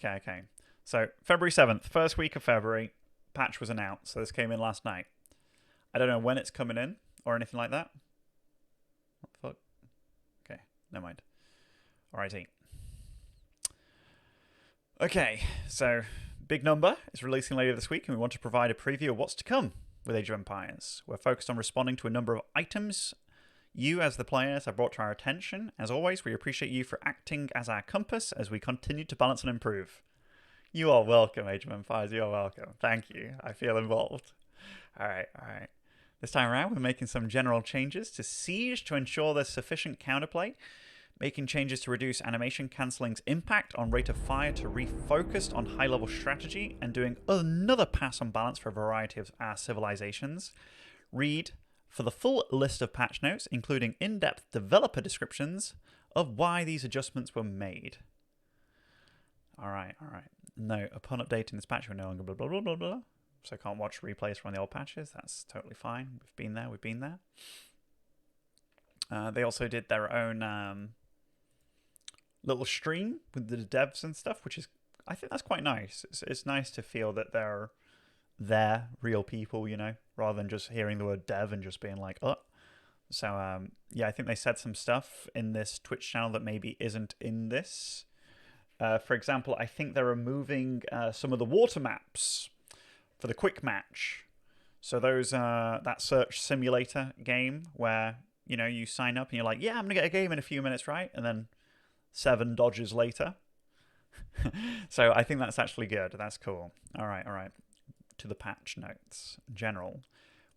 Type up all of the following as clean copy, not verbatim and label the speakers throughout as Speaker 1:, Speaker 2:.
Speaker 1: Okay. So, February 7th, first week of February, patch was announced. So, this came in last night. I don't know when it's coming in or anything like that. What the fuck? Okay, never mind. Alrighty. Okay, so big number is releasing later this week, and we want to provide a preview of what's to come with Age of Empires. We're focused on responding to a number of items you, as the players, have brought to our attention. As always, we appreciate you for acting as our compass as we continue to balance and improve. You are welcome, Age of Empires. You are welcome. Thank you. I feel involved. All right. This time around, we're making some general changes to Siege to ensure there's sufficient counterplay, making changes to reduce animation cancelling's impact on rate of fire to refocused on high-level strategy, and doing another pass on balance for a variety of our civilizations. Read for the full list of patch notes, including in-depth developer descriptions of why these adjustments were made. All right. No, upon updating this patch, we're no longer blah, blah, blah, blah, blah. So I can't watch replays from the old patches. That's totally fine. We've been there. They also did their own little stream with the devs and stuff, which is, I think that's quite nice. It's nice to feel that they're real people, rather than just hearing the word dev and just being like, oh. So, yeah, I think they said some stuff in this Twitch channel that maybe isn't in this. For example, I think they're removing some of the water maps for the quick match. So those that search simulator game where, you sign up and you're like, yeah, I'm going to get a game in a few minutes, right? And then 7 dodges later. So I think that's actually good. That's cool. All right. To the patch notes. General.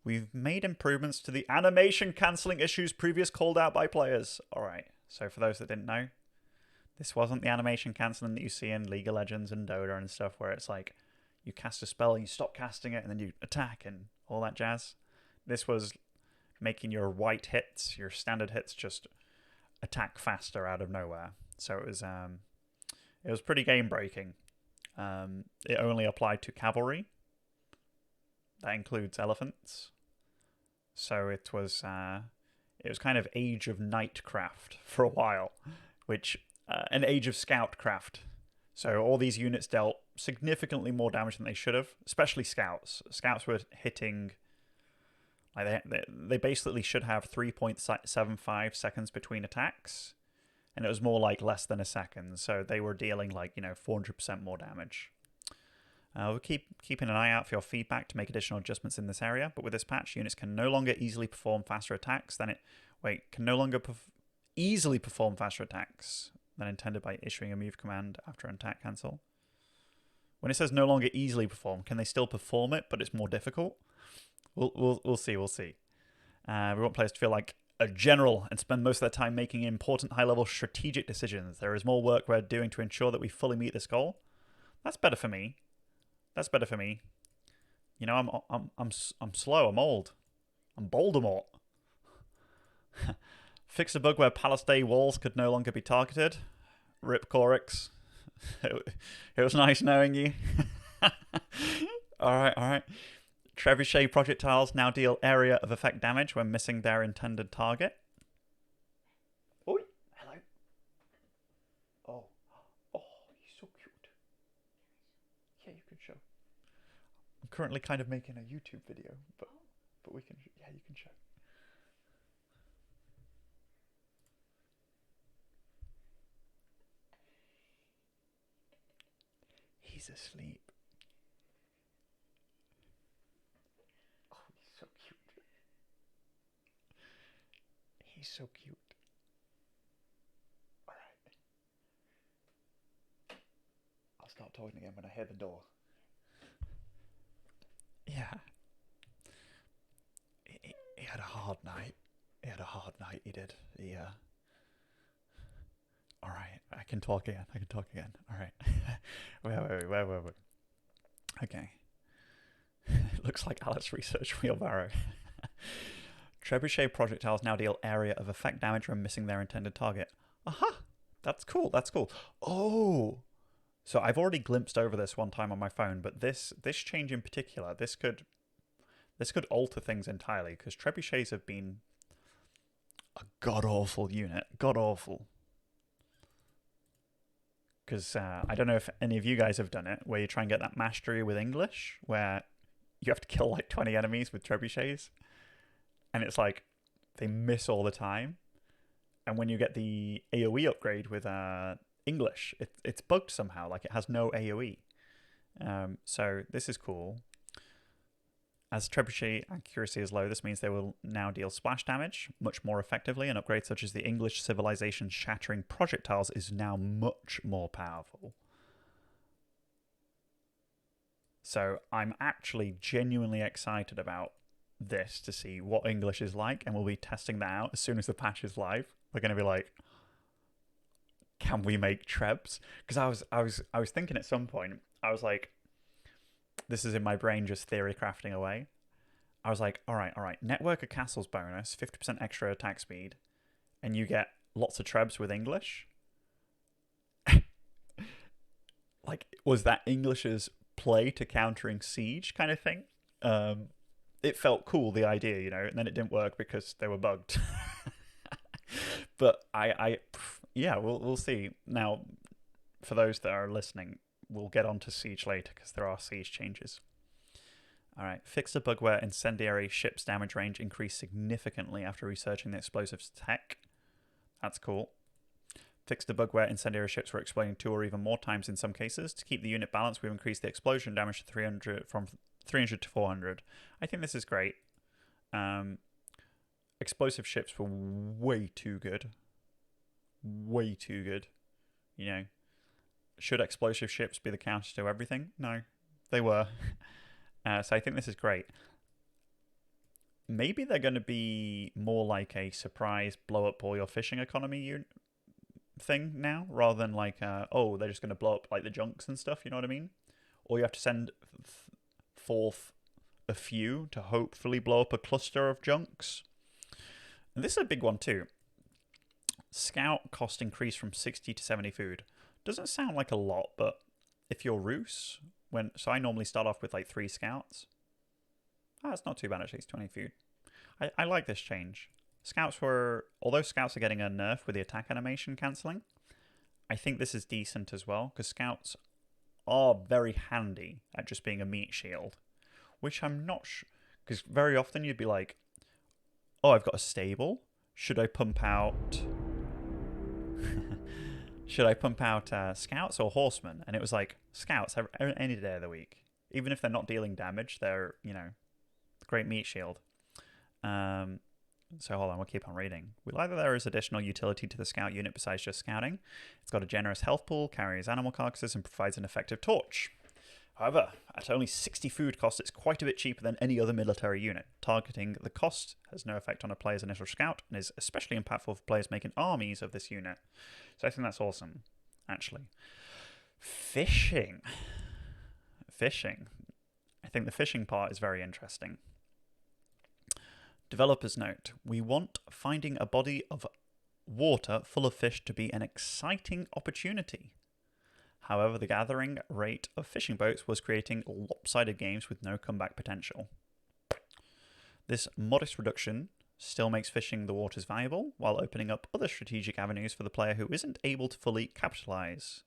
Speaker 1: We've made improvements to the animation cancelling issues previous called out by players. All right. So for those that didn't know, this wasn't the animation cancelling that you see in League of Legends and Dota and stuff where it's like you cast a spell and you stop casting it and then you attack and all that jazz. This was making your white hits, your standard hits, just attack faster out of nowhere. So it was pretty game breaking. It only applied to cavalry. That includes elephants. So it was kind of Age of Knightcraft for a while, which an Age of Scoutcraft. So all these units dealt significantly more damage than they should have, especially scouts. Scouts were hitting, like they basically should have 3.75 seconds between attacks, and it was more like less than a second. So they were dealing 400% more damage. We'll keeping an eye out for your feedback to make additional adjustments in this area. But with this patch, units can no longer easily perform faster attacks than easily perform faster attacks than intended by issuing a move command after an attack cancel. When it says no longer easily perform, can they still perform it, but it's more difficult? We'll see. We want players to feel like a general and spend most of their time making important high-level strategic decisions. There is more work we're doing to ensure that we fully meet this goal. That's better for me. I'm slow. I'm old. I'm Voldemort. Fix a bug where Palace Day walls could no longer be targeted. Rip Corix. It was nice knowing you. All right. Trebuchet projectiles now deal area of effect damage when missing their intended target. Oh, hello. Oh, he's so cute. Yeah, you can show. I'm currently kind of making a YouTube video, but we can. Yeah, you can show. He's asleep. Oh, he's so cute. He's so cute. All right. I'll start talking again when I hear the door. Yeah. He had a hard night. He did. All right. I can talk again. All right. Wait. Okay. Looks like Alex researched wheelbarrow. Trebuchet projectiles now deal area of effect damage when missing their intended target. Aha! That's cool. Oh! So I've already glimpsed over this one time on my phone, but this change in particular, this could alter things entirely, because trebuchets have been a god-awful unit. God-awful. because I don't know if any of you guys have done it, where you try and get that mastery with English, where you have to kill like 20 enemies with trebuchets, and it's like they miss all the time. And when you get the AoE upgrade with English, it's bugged somehow, like it has no AoE. So this is cool. As trebuchet accuracy is low, this means they will now deal splash damage much more effectively, and upgrades such as the English civilization shattering projectiles is now much more powerful. So I'm actually genuinely excited about this to see what English is like, and we'll be testing that out as soon as the patch is live. We're going to be like, can we make trebs? Because I was thinking at some point, I was like, this is in my brain just theory crafting away. I was like, all right, network a castles bonus, 50% extra attack speed, and you get lots of trebs with English. Like, was that English's play to countering siege kind of thing? It felt cool, the idea, you know, and then it didn't work because they were bugged. But yeah, we'll see. Now, for those that are listening, we'll get on to siege later because there are siege changes. All right, fixed a bug where incendiary ships' damage range increased significantly after researching the explosives tech. That's cool. Fixed a bug where incendiary ships were exploding 2 or even more times in some cases. To keep the unit balanced, we've increased the explosion damage to 300 from 300 to 400. I think this is great. Explosive ships were way too good. Way too good. You know, should explosive ships be the counter to everything? No, they were. So I think this is great. Maybe they're going to be more like a surprise blow up all your fishing economy thing now, rather than like, oh, they're just going to blow up like the junks and stuff, you know what I mean? Or you have to send forth a few to hopefully blow up a cluster of junks. And this is a big one too. Scout cost increase from 60 to 70 food. Doesn't sound like a lot, but if you're Roos, so I normally start off with like 3 scouts. It's not too bad actually, it's 20 food. I like this change. Although scouts are getting a nerf with the attack animation cancelling, I think this is decent as well, because scouts are very handy at just being a meat shield, which I'm not sure, because very often you'd be like, oh, I've got a stable, should I pump out scouts or horsemen? And it was like, scouts any day of the week. Even if they're not dealing damage, they're, you know, great meat shield. So hold on, we'll keep on reading. We like that there is additional utility to the scout unit besides just scouting. It's got a generous health pool, carries animal carcasses, and provides an effective torch. However, at only 60 food cost, it's quite a bit cheaper than any other military unit. Targeting the cost has no effect on a player's initial scout, and is especially impactful for players making armies of this unit. So I think that's awesome, actually. Fishing. I think the fishing part is very interesting. Developers note, we want finding a body of water full of fish to be an exciting opportunity. However, the gathering rate of fishing boats was creating lopsided games with no comeback potential. This modest reduction still makes fishing the waters valuable, while opening up other strategic avenues for the player who isn't able to fully capitalize.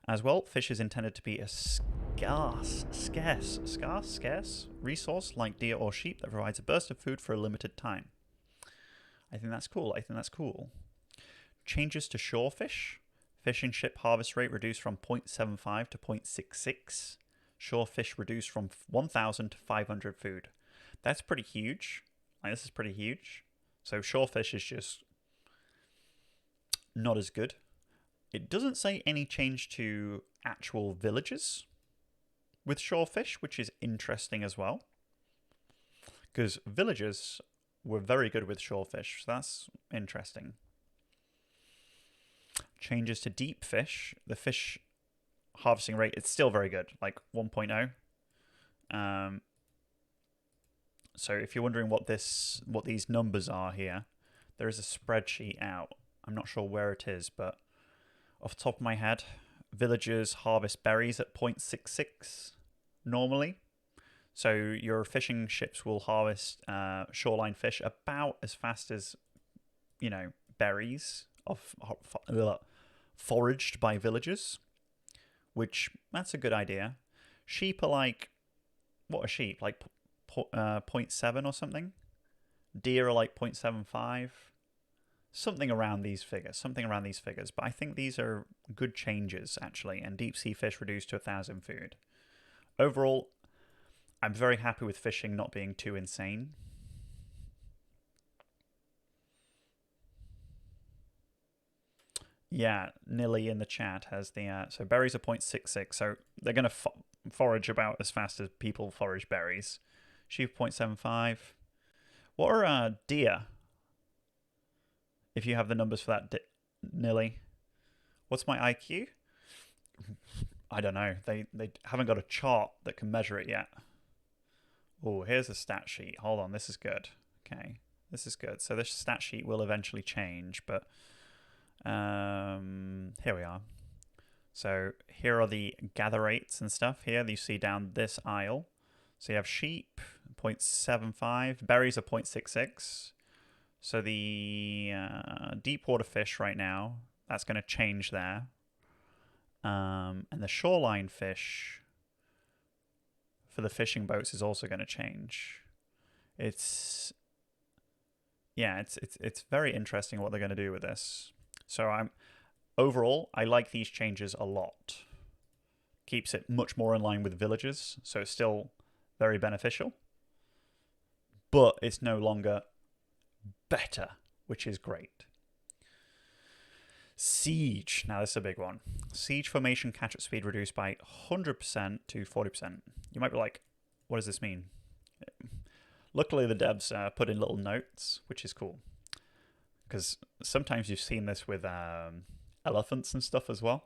Speaker 1: As well, fish is intended to be a scarce resource like deer or sheep that provides a burst of food for a limited time. I think that's cool. Changes to shore fish. Fishing ship harvest rate reduced from 0.75 to 0.66. Shore fish reduced from 1,000 to 500 food. That's pretty huge. This is pretty huge. So shore fish is just not as good. It doesn't say any change to actual villages with shorefish, which is interesting as well. Because villagers were very good with shorefish, so that's interesting. Changes to deep fish. The fish harvesting rate is still very good, like 1.0. So if you're wondering what these numbers are here, there is a spreadsheet out. I'm not sure where it is, but off the top of my head, villagers harvest berries at 0.66 normally. So your fishing ships will harvest shoreline fish about as fast as, you know, berries foraged by villagers. which that's a good idea. Sheep are like, what are sheep? Like zero point 0.7 or something? Deer are like 0.75. Something around these figures. But I think these are good changes, actually, and deep sea fish reduced to 1,000 food. Overall, I'm very happy with fishing not being too insane. Yeah, Nilly in the chat has the... so berries are 0.66, so they're going to forage about as fast as people forage berries. Sheep 0.75. What are deer? If you have the numbers for that, Nilly. What's my IQ? I don't know. They haven't got a chart that can measure it yet. Oh, here's a stat sheet. Hold on, this is good. Okay, this is good. So this stat sheet will eventually change, but here we are. So here are the gather rates and stuff. Here you see down this aisle. So you have sheep, 0.75. Berries are 0.66. So the deep water fish right now, that's going to change there. And the shoreline fish for the fishing boats is also going to change. It's very interesting what they're going to do with this. So overall, I like these changes a lot. Keeps it much more in line with villages, so it's still very beneficial. But it's no longer better, which is great. Siege. Now, this is a big one. Siege formation catch-up speed reduced by 100% to 40%. You might be like, what does this mean? Luckily, the devs put in little notes, which is cool. Because sometimes you've seen this with elephants and stuff as well.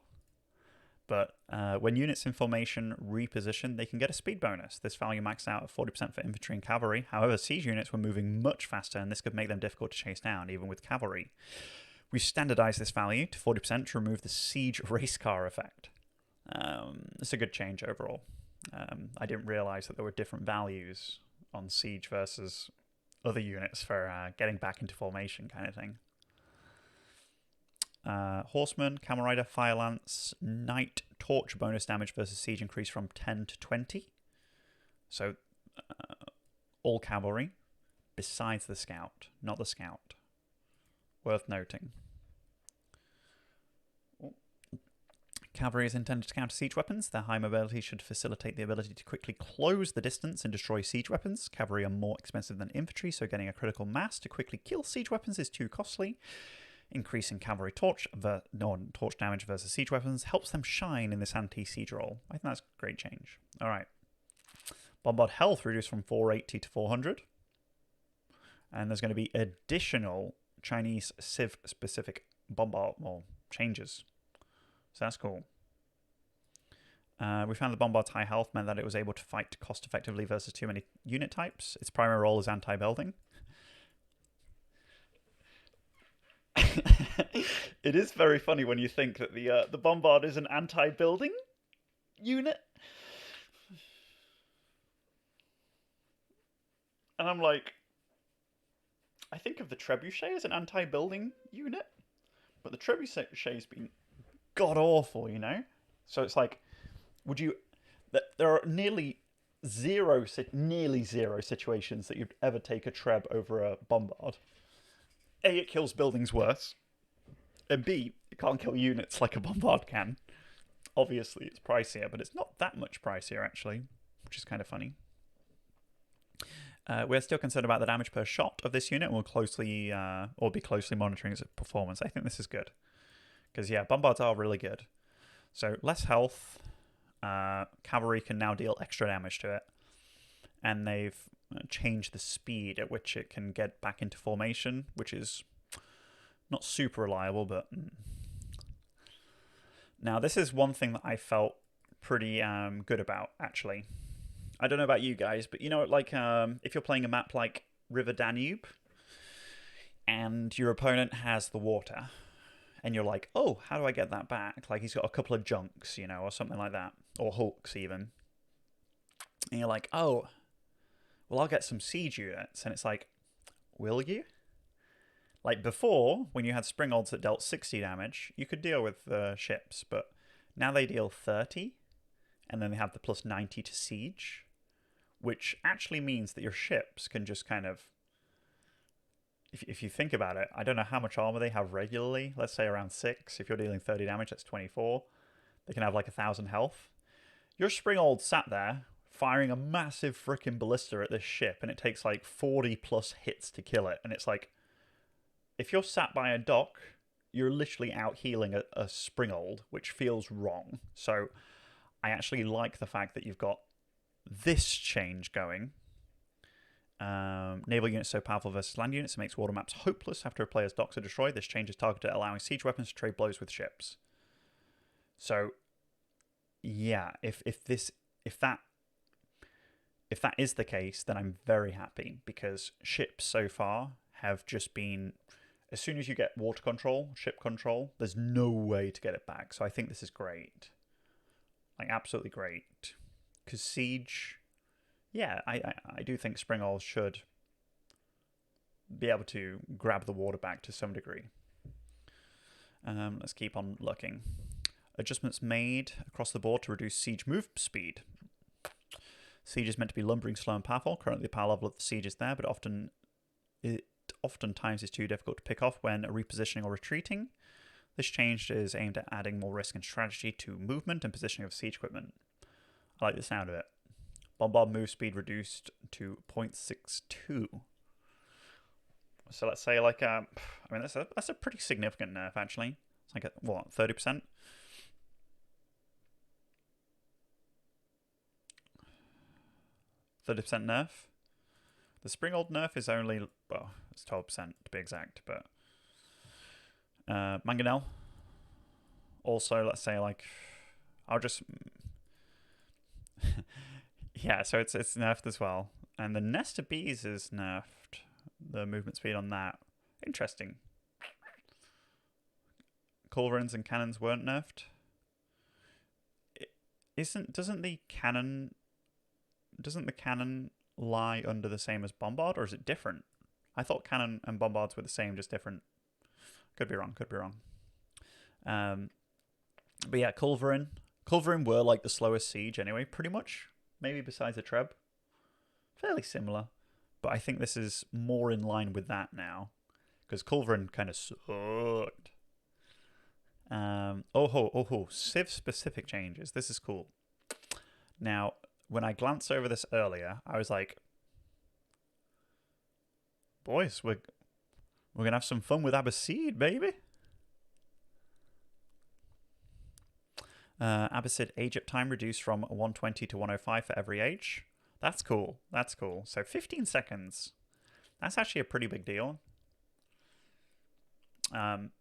Speaker 1: But when units in formation reposition, they can get a speed bonus. This value maxed out at 40% for infantry and cavalry. However, siege units were moving much faster, and this could make them difficult to chase down, even with cavalry. We standardized this value to 40% to remove the siege race car effect. It's a good change overall. I didn't realize that there were different values on siege versus other units for getting back into formation kind of thing. Horseman, Camel Rider, Fire Lance, Knight, Torch bonus damage versus siege increased from 10 to 20. So all cavalry, besides the scout, not the scout. Worth noting. Cavalry is intended to counter siege weapons. Their high mobility should facilitate the ability to quickly close the distance and destroy siege weapons. Cavalry are more expensive than infantry, so getting a critical mass to quickly kill siege weapons is too costly. Increasing cavalry torch damage versus siege weapons helps them shine in this anti-siege role. I think that's a great change. Alright. Bombard health reduced from 480 to 400. And there's going to be additional Chinese civ-specific bombard changes. So that's cool. We found the Bombard's high health meant that it was able to fight cost-effectively versus too many unit types. Its primary role is anti-building. It is very funny when you think that the Bombard is an anti-building unit. And I'm like, I think of the Trebuchet as an anti-building unit, but the Trebuchet's been god-awful, you know? So it's like, there are nearly zero situations that you'd ever take a Treb over a Bombard. A, it kills buildings worse, and B, it can't kill units like a Bombard can. Obviously, it's pricier, but it's not that much pricier, actually, which is kind of funny. We're still concerned about the damage per shot of this unit, and we'll be closely monitoring its performance. I think this is good. Because, yeah, Bombards are really good. So, less health. Cavalry can now deal extra damage to it. And they've changed the speed at which it can get back into formation, which is not super reliable, but... Now, this is one thing that I felt pretty good about, actually. I don't know about you guys, but you know, like, if you're playing a map like River Danube, and your opponent has the water... And you're like, oh, how do I get that back? Like, he's got a couple of junks, you know, or something like that. Or hooks, even. And you're like, oh, well, I'll get some siege units. And it's like, will you? Like, before, when you had springolds that dealt 60 damage, you could deal with ships. But Now they deal 30, and then they have the plus 90 to siege, which actually means that your ships can just kind of, if you think about it, I don't know how much armor they have regularly. Let's say around 6. If you're dealing 30 damage, that's 24. They can have like 1,000 health. Your Springold sat there firing a massive freaking ballista at this ship, and it takes like 40 plus hits to kill it. And it's like, if you're sat by a dock, you're literally out healing a Springold, which feels wrong. So I actually like the fact that you've got this change going. Naval units so powerful versus land units, it makes water maps hopeless after a player's docks are destroyed. This change is targeted at allowing siege weapons to trade blows with ships. So, yeah, if that is the case, then I'm very happy, because ships so far have just been, as soon as you get water control, ship control, there's no way to get it back. So I think this is great, like absolutely great, because siege. Yeah, I do think Springall should be able to grab the water back to some degree. Let's keep on looking. Adjustments made across the board to reduce siege move speed. Siege is meant to be lumbering, slow, and powerful. Currently, the power level of the siege is there, but oftentimes is too difficult to pick off when repositioning or retreating. This change is aimed at adding more risk and strategy to movement and positioning of siege equipment. I like the sound of it. Bombard move speed reduced to 0.62. So let's say like, I mean, that's a pretty significant nerf, actually. It's like, what, 30%? nerf. The Springold nerf is only, well, it's 12% to be exact, but Mangonel. Also, let's say like, I'll just yeah, so it's nerfed as well. And the Nest of Bees is nerfed. The movement speed on that. Interesting. Culverins and cannons weren't nerfed. Doesn't the cannon lie under the same as bombard, or is it different? I thought cannon and bombards were the same, just different. Could be wrong. But yeah, Culverin were like the slowest siege anyway, pretty much. Maybe besides the Treb. Fairly similar. But I think this is more in line with that now, because Culverin kind of sucked. Civ-specific changes. This is cool. Now, when I glanced over this earlier, I was like, boys, we're going to have some fun with Abbasid, baby. Abbasid age up time reduced from 120 to 105 for every age. That's cool. So 15 seconds. That's actually a pretty big deal. So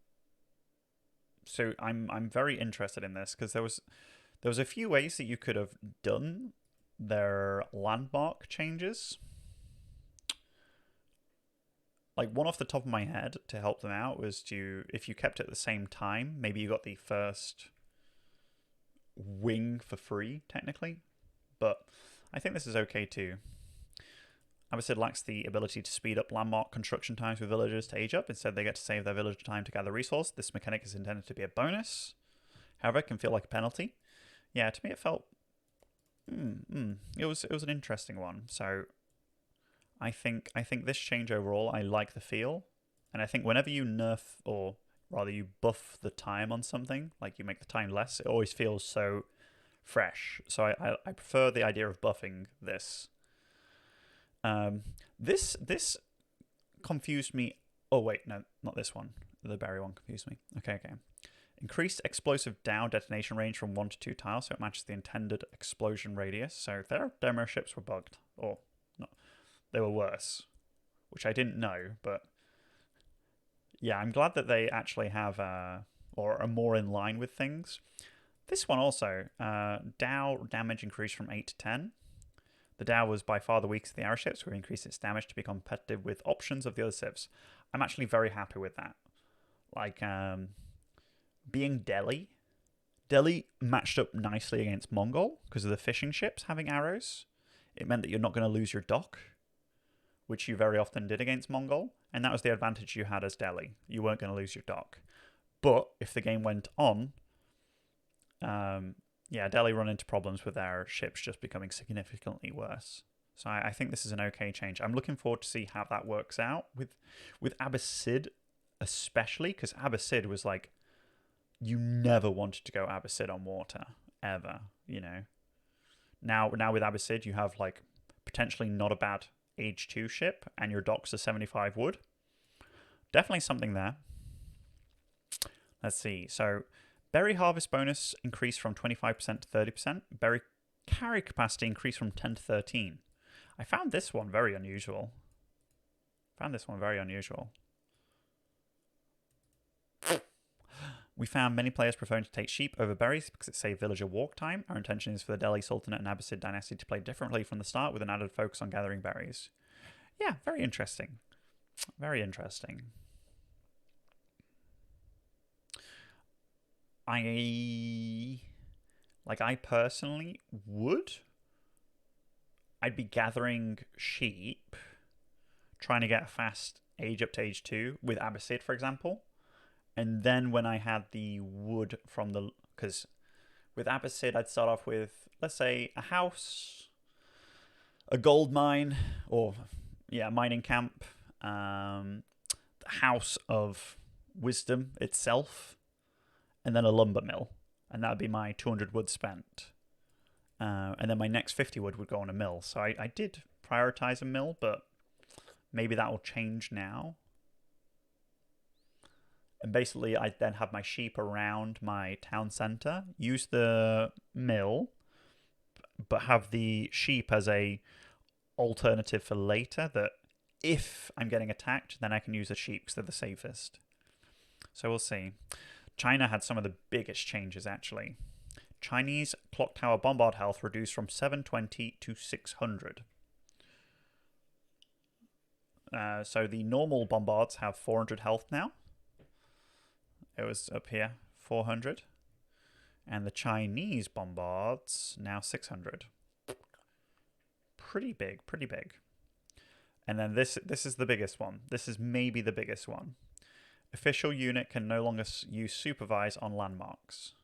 Speaker 1: I'm very interested in this, because there was a few ways that you could have done their landmark changes. Like, one off the top of my head to help them out was if you kept it at the same time, maybe you got the first wing for free, technically. But I think this is okay too. Abbasid lacks the ability to speed up landmark construction times for villagers to age up. Instead, they get to save their villager time to gather resource. This mechanic is intended to be a bonus. However, it can feel like a penalty. Yeah, to me it felt... It was an interesting one. So I think this change overall, I like the feel. And I think whenever you nerf, or rather you buff the time on something, like you make the time less, it always feels so fresh. So I prefer the idea of buffing this. This confused me. Oh wait, no, not this one. The berry one confused me. Okay. Increased explosive Dow detonation range from 1 to 2 tiles, so it matches the intended explosion radius. So their demo ships were bugged, or not, they were worse, which I didn't know. But yeah, I'm glad that they actually have or are more in line with things. This one also, Dow damage increased from 8 to 10. The Dow was by far the weakest of the arrow ships, so we increased its damage to be competitive with options of the other civs. I'm actually very happy with that. Like, being Delhi matched up nicely against Mongol because of the fishing ships having arrows. It meant that you're not going to lose your dock, which you very often did against Mongol, and that was the advantage you had as Delhi. You weren't going to lose your dock. But if the game went on, Yeah, Delhi run into problems with their ships just becoming significantly worse. So I think this is an okay change. I'm looking forward to see how that works out with Abbasid, especially because Abbasid was like, you never wanted to go Abbasid on water ever. You know. Now with Abbasid, you have like potentially not a bad Age 2 ship, and your docks are 75 wood. Definitely something there. Let's see. So berry harvest bonus increased from 25% to 30%. Berry carry capacity increased from 10 to 13. I found this one very unusual. We found many players preferring to take sheep over berries because it saved villager walk time. Our intention is for the Delhi Sultanate and Abbasid dynasty to play differently from the start with an added focus on gathering berries. Yeah, very interesting. Very interesting. I personally would. I'd be gathering sheep, trying to get a fast age up to age 2 with Abbasid, for example. And then when I had the wood from the... Because with Abbasid, I'd start off with, let's say, a house, a gold mine, or, yeah, a mining camp, the house of wisdom itself, and then a lumber mill. And that would be my 200 wood spent. And then my next 50 wood would go on a mill. So I did prioritize a mill, but maybe that will change now. And basically, I'd then have my sheep around my town centre, use the mill, but have the sheep as a alternative for later, that if I'm getting attacked, then I can use the sheep because they're the safest. So we'll see. China had some of the biggest changes, actually. Chinese clock tower bombard health reduced from 720 to 600. So the normal bombards have 400 health now. It was up here, 400. And the Chinese bombards, now 600. Pretty big, pretty big. And then this is the biggest one. This is maybe the biggest one. Official unit can no longer use supervise on landmarks.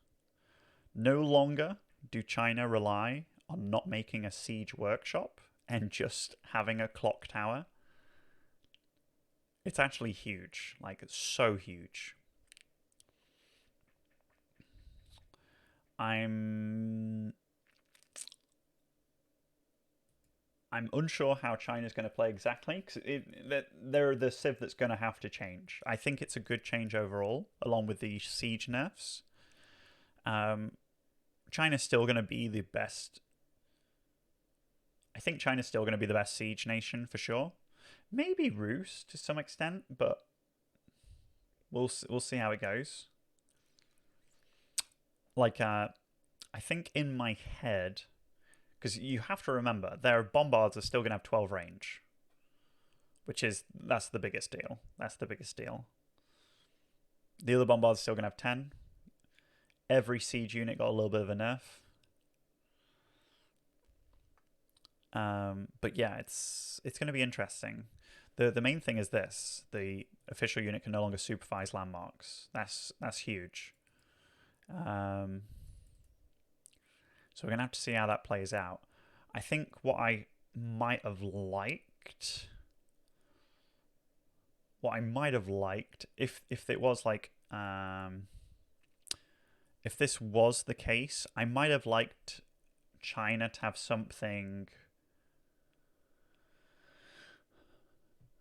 Speaker 1: No longer do China rely on not making a siege workshop and just having a clock tower. It's actually huge, like it's so huge. I'm unsure how China's going to play exactly, because they're the civ that's going to have to change. I think it's a good change overall, along with the siege nerfs. China's still going to be the best. I think China's still going to be the best siege nation for sure. Maybe Rus to some extent, but we'll see how it goes. Like, I think in my head, because you have to remember, their bombards are still going to have 12 range, that's the biggest deal. That's the biggest deal. The other bombards are still going to have 10. Every siege unit got a little bit of a nerf. But yeah, it's going to be interesting. The main thing is this: the official unit can no longer supervise landmarks. That's huge. So we're gonna have to see how that plays out. I think what I might have liked, if it was like if this was the case, I might have liked China to have something.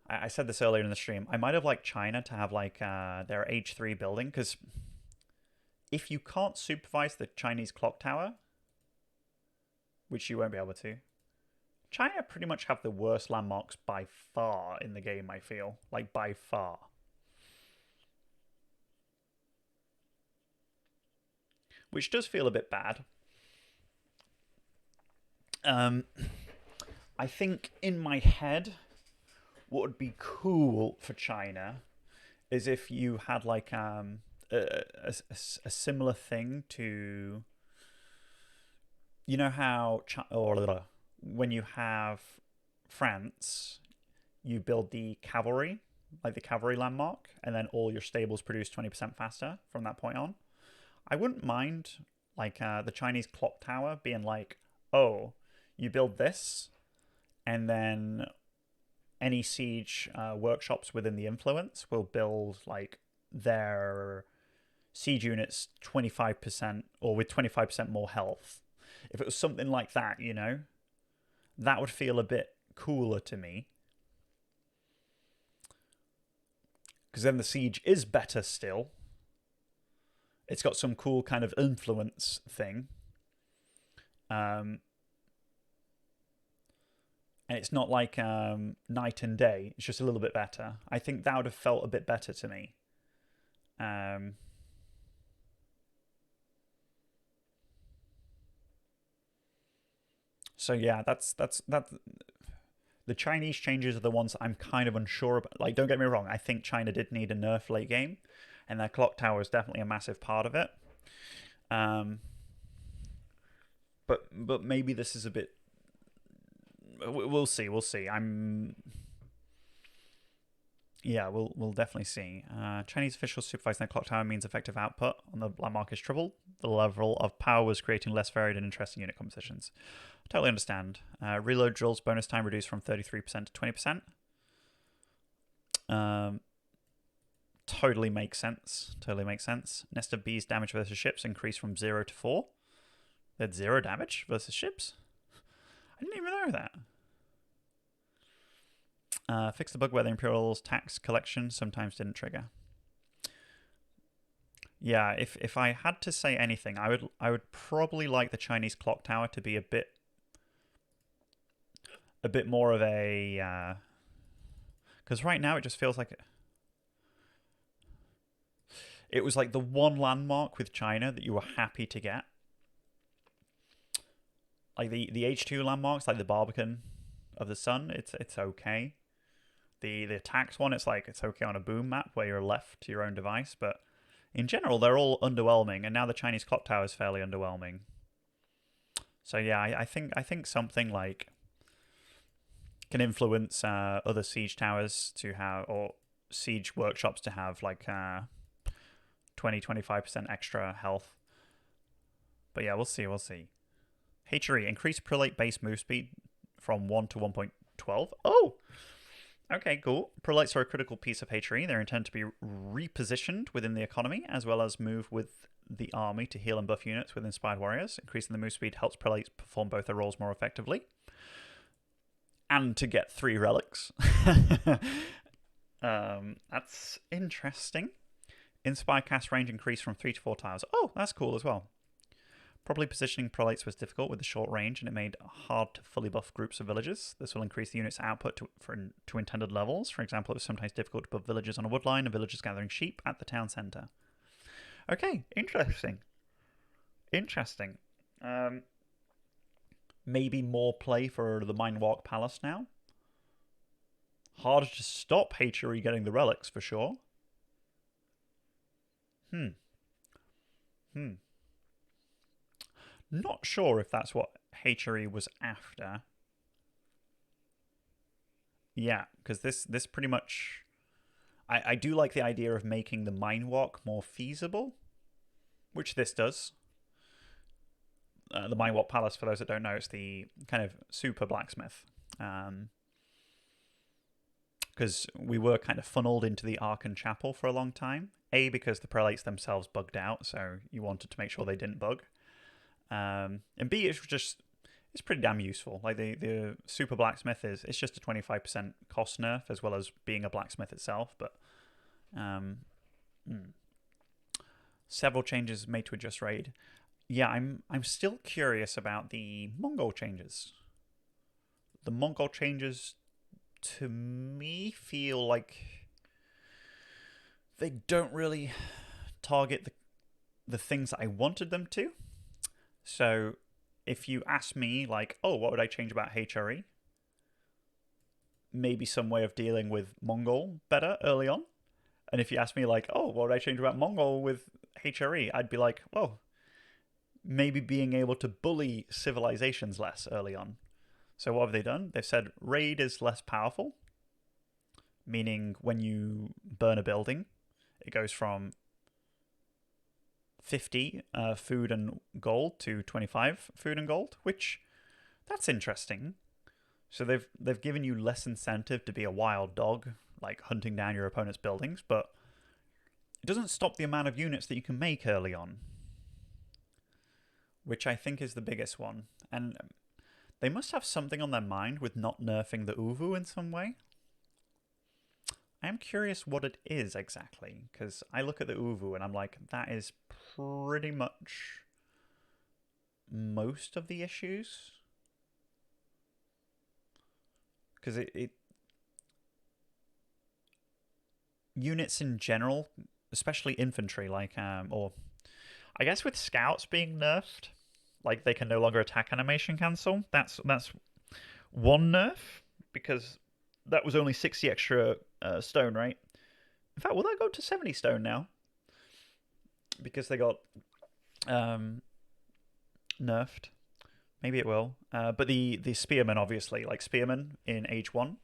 Speaker 1: I said this earlier in the stream. I might have liked China to have like their H3 building, because if you can't supervise the Chinese clock tower, which you won't be able to, China pretty much have the worst landmarks by far in the game, I feel. Like, by far. Which does feel a bit bad. I think in my head, what would be cool for China is if you had like a similar thing to, you know how when you have France, you build the cavalry, like the cavalry landmark, and then all your stables produce 20% faster from that point on. I wouldn't mind Like the Chinese clock tower being like, oh, you build this, and then any siege workshops within the influence will build like their siege units 25% or with 25% more health. If it was something like that, you know, that would feel a bit cooler to me. Because then the siege is better still. It's got some cool kind of influence thing. And it's not like night and day. It's just a little bit better. I think that would have felt a bit better to me. So yeah, that's that. The Chinese changes are the ones I'm kind of unsure about. Like, don't get me wrong, I think China did need a nerf late game, and their clock tower is definitely a massive part of it. But maybe this is a bit. We'll see. We'll see. Yeah, we'll definitely see. Chinese officials supervising their clock tower means effective output on the black market is tripled. The level of power was creating less varied and interesting unit compositions. Totally understand. Reload drills bonus time reduced from 33% to 20%. Totally makes sense. Totally makes sense. Nest of Bees damage versus ships increased from 0 to 4. They had 0 damage versus ships? I didn't even know that. Fix the bug where the Imperial's tax collection sometimes didn't trigger. Yeah, if I had to say anything, I would probably like the Chinese clock tower to be a bit more of a because right now it just feels like it was like the one landmark with China that you were happy to get. Like the H2 landmarks, like the Barbican of the Sun, it's okay. The tax one, it's like it's okay on a boom map where you're left to your own device, but in general they're all underwhelming, and now the Chinese clock tower is fairly underwhelming. So yeah, I think something like can influence other siege towers to have, or siege workshops to have like 20-25% extra health. But yeah, we'll see. Hatchery, increase prelate base move speed from 1 to 1.12. Oh! Okay, cool. Prelates are a critical piece of hatchery. They're intended to be repositioned within the economy, as well as move with the army to heal and buff units with inspired warriors. Increasing the move speed helps prelates perform both their roles more effectively. And to get 3 relics. That's interesting. Inspire cast range increased from 3 to 4 tiles. Oh, that's cool as well. Properly positioning prelates was difficult with the short range, and it made hard to fully buff groups of villagers. This will increase the unit's output to intended levels. For example, it was sometimes difficult to buff villagers on a wood line and villagers gathering sheep at the town centre. Okay, interesting. Maybe more play for the Mindwalk Palace now. Harder to stop hatchery getting the relics, for sure. Not sure if that's what hatchery was after. Yeah, because this pretty much... I do like the idea of making the mine walk more feasible, which this does. The Mine Walk Palace, for those that don't know, it's the kind of super blacksmith. Because we were kind of funneled into the Archon Chapel for a long time. A, because the prelates themselves bugged out, so you wanted to make sure they didn't bug. And B, it's pretty damn useful. Like the super blacksmith it's just a 25% cost nerf as well as being a blacksmith itself. But several changes made to adjust raid. Yeah, I'm still curious about the Mongol changes. The Mongol changes to me feel like they don't really target the things that I wanted them to. So if you ask me, like, oh, what would I change about HRE? Maybe some way of dealing with Mongol better early on. And if you ask me, like, oh, what would I change about Mongol with HRE? I'd be like, well, maybe being able to bully civilizations less early on. So what have they done? They've said raid is less powerful, meaning when you burn a building, it goes from 50 food and gold to 25 food and gold, which that's interesting. So they've given you less incentive to be a wild dog, like hunting down your opponent's buildings, but it doesn't stop the amount of units that you can make early on, which I think is the biggest one. And they must have something on their mind with not nerfing the Uvu in some way. I am curious what it is exactly, because I look at the Uvu and I'm like, that is pretty much most of the issues. Because it units in general, especially infantry, like or I guess with scouts being nerfed, like they can no longer attack animation cancel. That's one nerf, because that was only 60 extra stone, right? In fact, will that go to 70 stone now? Because they got nerfed. Maybe it will. But the spearmen, obviously, like spearmen in Age 1,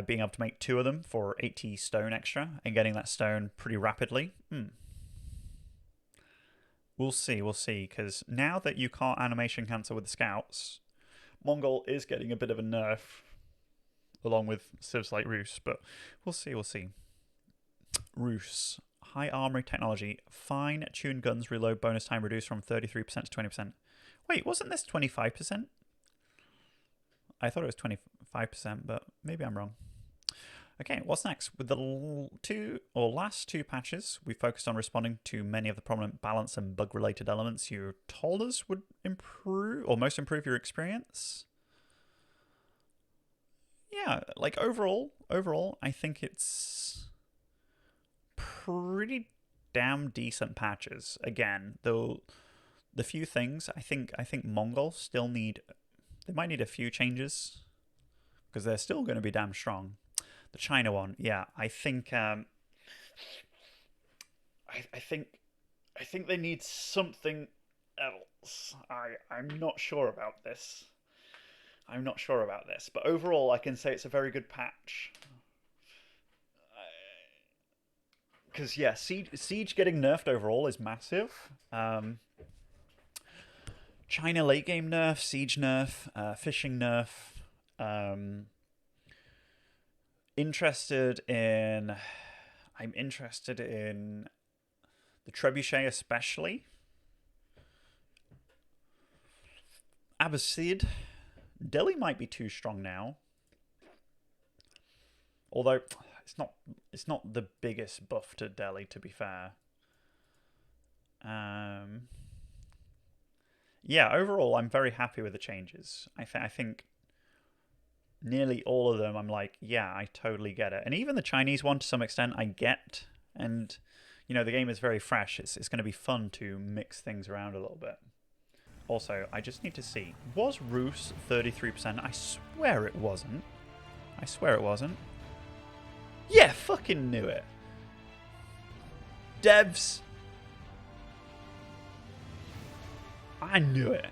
Speaker 1: being able to make 2 of them for 80 stone extra and getting that stone pretty rapidly. We'll see, because now that you can't animation cancel with the scouts, Mongol is getting a bit of a nerf, along with civs like Rus, but we'll see. Rus. High armory technology. Fine-tuned guns reload bonus time reduced from 33% to 20%. Wait, wasn't this 25%? I thought it was 25%, but maybe I'm wrong. Okay, what's next? With the last two patches, we focused on responding to many of the prominent balance and bug-related elements you told us would improve, or most improve your experience. Yeah, like overall, I think it's pretty damn decent patches. Again, though, the few things I think Mongols still need. They might need a few changes because they're still going to be damn strong. The China one, yeah, I think I think they need something else. I'm not sure about this. But overall, I can say it's a very good patch. Because yeah, Siege getting nerfed overall is massive. China late game nerf, Siege nerf, fishing nerf. I'm interested in the trebuchet especially. Abbasid Delhi might be too strong now. Although it's not the biggest buff to Delhi, to be fair. Yeah, overall, I'm very happy with the changes. I think nearly all of them, I'm like, yeah, I totally get it. And even the Chinese one, to some extent, I get. And, you know, the game is very fresh. It's going to be fun to mix things around a little bit. Also, I just need to see. Was Rus 33%? I swear it wasn't. Yeah, fucking knew it. Devs. I knew it.